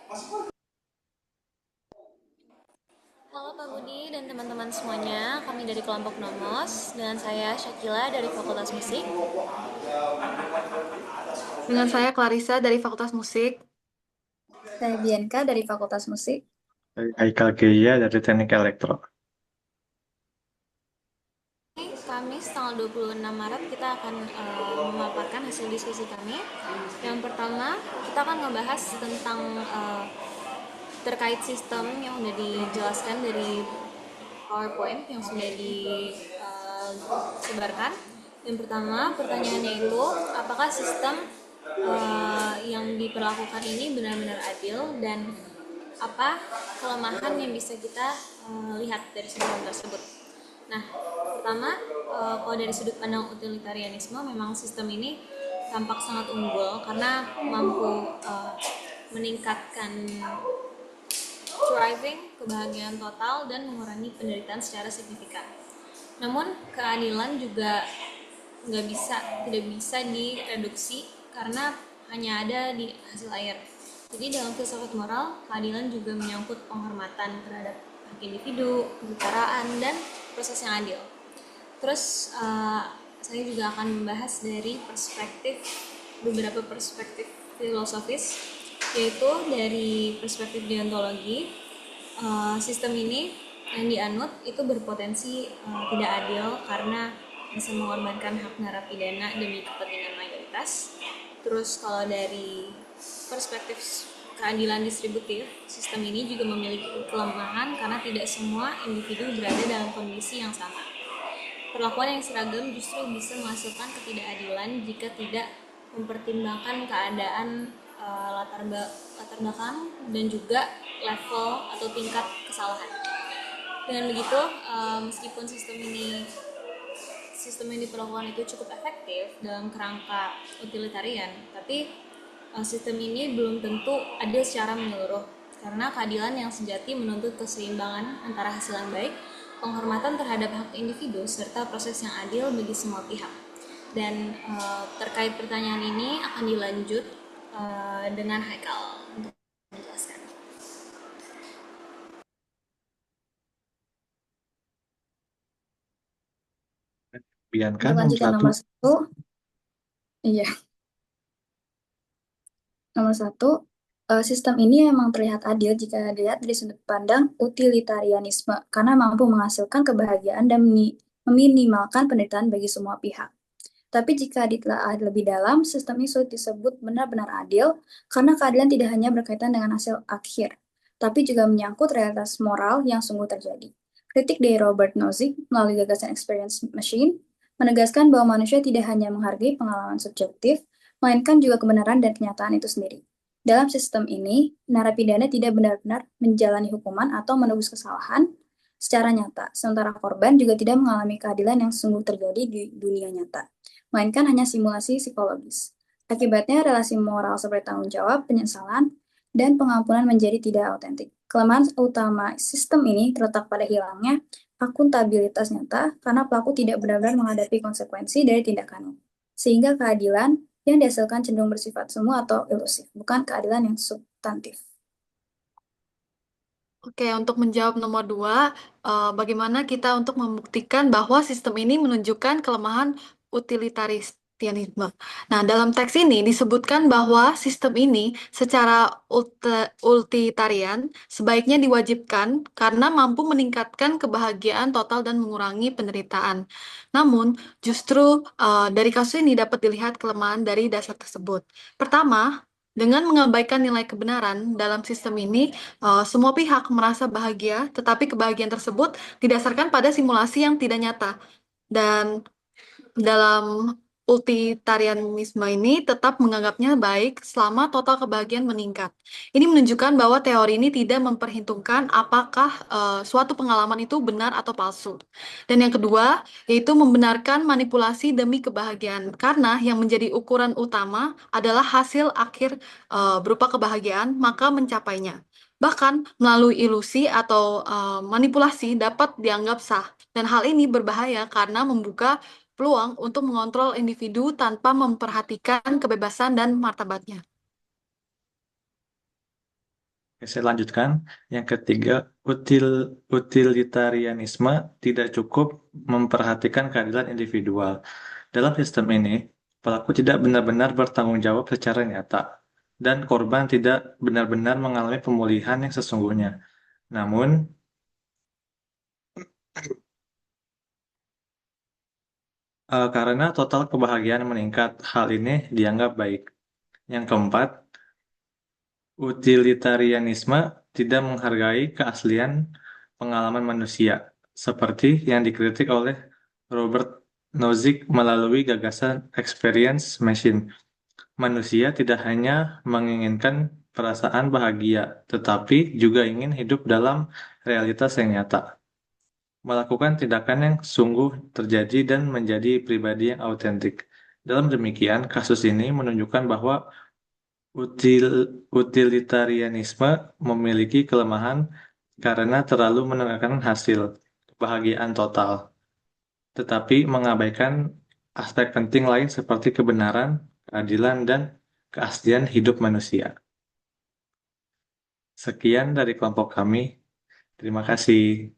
Halo Pak Budi dan teman-teman semuanya, kami dari kelompok Nomos, dengan saya Syakila dari Fakultas Musik. Dengan saya Clarissa dari Fakultas Musik. Saya Bianca dari Fakultas Musik. Haikal Gaya dari Teknik Elektro. Kamis tanggal 26 Maret kita akan memaparkan hasil diskusi kami. Yang pertama, kita akan ngebahas tentang terkait sistem yang sudah dijelaskan dari PowerPoint yang sudah disebarkan. Yang pertama, pertanyaannya itu, apakah sistem yang diperlakukan ini benar-benar adil dan apa kelemahan yang bisa kita lihat dari sistem tersebut. Nah, pertama, kalau dari sudut pandang utilitarianisme, memang sistem ini tampak sangat unggul karena mampu meningkatkan thriving, kebahagiaan total, dan mengurangi penderitaan secara signifikan. Namun, keadilan juga tidak bisa direduksi karena hanya ada di hasil akhir. Jadi dalam filsafat moral, keadilan juga menyangkut penghormatan terhadap hak individu, kesetaraan, dan proses yang adil. Terus saya juga akan membahas dari beberapa perspektif filosofis, yaitu dari perspektif deontologi. Sistem ini yang dianut itu berpotensi tidak adil karena bisa mengorbankan hak narapidana demi kepentingan mayoritas. Terus kalau dari perspektif keadilan distributif, sistem ini juga memiliki kelemahan karena tidak semua individu berada dalam kondisi yang sama. Perlakuan yang seragam justru bisa menghasilkan ketidakadilan jika tidak mempertimbangkan keadaan latar belakang dan juga level atau tingkat kesalahan. Dengan begitu, meskipun sistem yang diperlakukan itu cukup efektif dalam kerangka utilitarian, tapi sistem ini belum tentu adil secara menyeluruh karena keadilan yang sejati menuntut keseimbangan antara hasil yang baik, penghormatan terhadap hak individu, serta proses yang adil bagi semua pihak. Dan terkait pertanyaan ini akan dilanjut dengan Haikal untuk menjelaskan. Bianca Untuk nomor lanjut yang satu. nomor satu, iya, nomor satu, sistem ini memang terlihat adil jika dilihat dari sudut pandang utilitarianisme, karena mampu menghasilkan kebahagiaan dan meminimalkan penderitaan bagi semua pihak. Tapi jika ditelaah lebih dalam, sistem ini sulit disebut benar-benar adil, karena keadilan tidak hanya berkaitan dengan hasil akhir, tapi juga menyangkut realitas moral yang sungguh terjadi. Kritik dari Robert Nozick melalui gagasan experience machine menegaskan bahwa manusia tidak hanya menghargai pengalaman subjektif, melainkan juga kebenaran dan kenyataan itu sendiri. Dalam sistem ini, narapidana tidak benar-benar menjalani hukuman atau menebus kesalahan secara nyata, sementara korban juga tidak mengalami keadilan yang sungguh terjadi di dunia nyata, melainkan hanya simulasi psikologis. Akibatnya, relasi moral seperti tanggung jawab, penyesalan, dan pengampunan menjadi tidak autentik. Kelemahan utama sistem ini terletak pada hilangnya akuntabilitas nyata karena pelaku tidak benar-benar menghadapi konsekuensi dari tindakannya. Sehingga keadilan yang dihasilkan cenderung bersifat semu atau ilusif, bukan keadilan yang substantif. Oke, untuk menjawab nomor dua, bagaimana kita untuk membuktikan bahwa sistem ini menunjukkan kelemahan utilitarianisme. Nah, dalam teks ini disebutkan bahwa sistem ini secara utilitarian sebaiknya diwajibkan karena mampu meningkatkan kebahagiaan total dan mengurangi penderitaan. Namun, justru dari kasus ini dapat dilihat kelemahan dari dasar tersebut. Pertama, dengan mengabaikan nilai kebenaran dalam sistem ini, semua pihak merasa bahagia, tetapi kebahagiaan tersebut didasarkan pada simulasi yang tidak nyata. Dan dalam utilitarianisme ini tetap menganggapnya baik selama total kebahagiaan meningkat. Ini menunjukkan bahwa teori ini tidak memperhitungkan apakah suatu pengalaman itu benar atau palsu. Dan yang kedua, yaitu membenarkan manipulasi demi kebahagiaan, karena yang menjadi ukuran utama adalah hasil akhir berupa kebahagiaan, maka mencapainya. Bahkan melalui ilusi atau manipulasi dapat dianggap sah. Dan hal ini berbahaya karena membuka peluang untuk mengontrol individu tanpa memperhatikan kebebasan dan martabatnya. Oke, saya lanjutkan. Yang ketiga, utilitarianisme tidak cukup memperhatikan keadilan individual. Dalam sistem ini, pelaku tidak benar-benar bertanggung jawab secara nyata, dan korban tidak benar-benar mengalami pemulihan yang sesungguhnya. Namun, karena total kebahagiaan meningkat, hal ini dianggap baik. Yang keempat, utilitarianisme tidak menghargai keaslian pengalaman manusia, seperti yang dikritik oleh Robert Nozick melalui gagasan experience machine. Manusia tidak hanya menginginkan perasaan bahagia, tetapi juga ingin hidup dalam realitas yang nyata, melakukan tindakan yang sungguh terjadi dan menjadi pribadi yang autentik. Dalam demikian, kasus ini menunjukkan bahwa utilitarianisme memiliki kelemahan karena terlalu menekankan hasil kebahagiaan total, tetapi mengabaikan aspek penting lain seperti kebenaran, keadilan, dan keaslian hidup manusia. Sekian dari kelompok kami. Terima kasih.